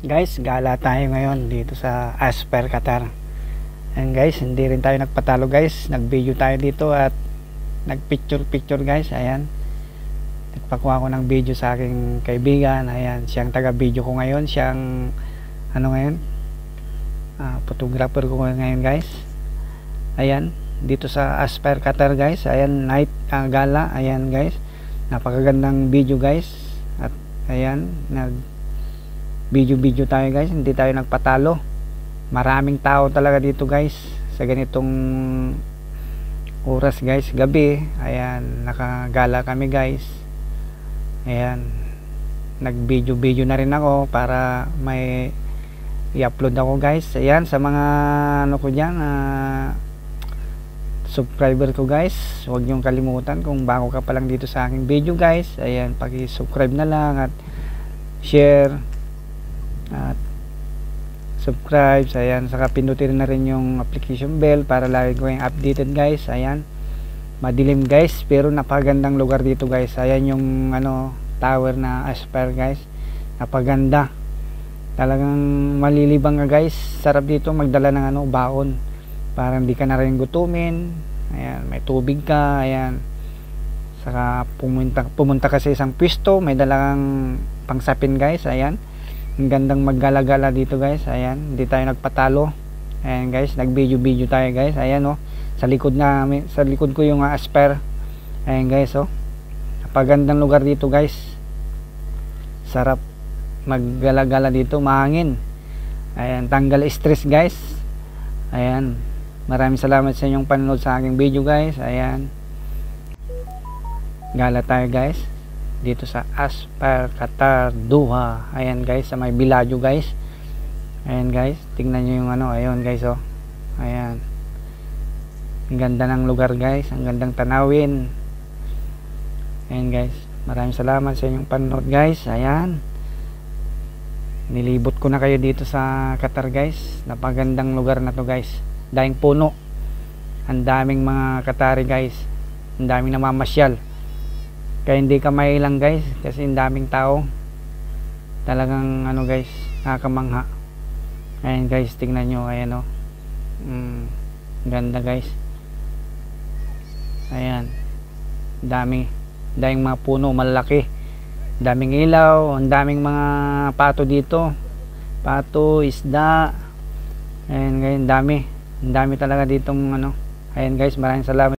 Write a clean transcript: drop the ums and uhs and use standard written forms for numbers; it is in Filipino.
Guys, gala tayo ngayon dito sa Asper, Qatar. And guys, hindi rin tayo nagpatalo guys. Nag-video tayo dito at nag-picture guys. Ayan. Nagpakuha ko ng video sa aking kaibigan. Ayan, siyang taga-video ko ngayon. Siyang photographer ko ngayon guys. Ayan, dito sa Asper, Qatar guys. Ayan, night gala. Ayan guys. Napakagandang video guys. At ayan, video tayo guys, hindi tayo nagpatalo. Maraming tao talaga dito guys sa ganitong oras guys, gabi. Ayan, nakagala kami guys. Ayan, nag-video na rin ako para may i-upload ako guys. Ayan, sa mga ko dyan, subscriber ko guys, huwag niyong kalimutan kung bago ka pa lang dito sa aking video guys. Ayan, paki-subscribe na lang at share at subscribe. Ayan, saka pindutin na rin yung application bell para lagi ko yung updated guys. Ayan, madilim guys pero napagandang lugar dito guys. Ayan yung tower na Asper guys, napaganda talagang, malilibang ka guys. Sarap dito magdala ng baon para hindi ka na rin gutumin. Ayan, may tubig ka. Ayan, saka pumunta ka sa isang pwesto, may dalang pangsapin guys. Ayan, ang gandang maggala-gala dito guys. Ayan, hindi tayo nagpatalo. Ayan guys, nag-video tayo guys. Ayan sa likod ko yung Asper. Ayan guys, napagandang lugar dito guys. Sarap maggala-gala dito, mahangin. Ayan, tanggal stress guys. Ayan, maraming salamat sa inyong panonood sa aking video guys. Ayan, gala tayo guys dito sa Asper, Qatar, Doha. Ayan guys, sa may Bellagio guys. Ayan guys, tingnan nyo yung ayun guys. Ayan, ang ganda ng lugar guys, ang gandang tanawin. Ayan guys, maraming salamat sa inyong panonood guys. Ayan, nilibot ko na kayo dito sa Qatar guys. Napagandang lugar na to guys, daing puno, ang daming mga Qatari guys, ang daming namamasyal. Kaya hindi ka mailang guys kasi ang daming tao. Talagang guys, nakakamangha. Ayan guys, tingnan nyo. Ayan ganda guys. Ayan, daming mga puno, malaki, daming ilaw, ang daming mga pato dito, pato, isda. Ayan guys, ang dami talaga ditong Ayan guys, maraming salamat.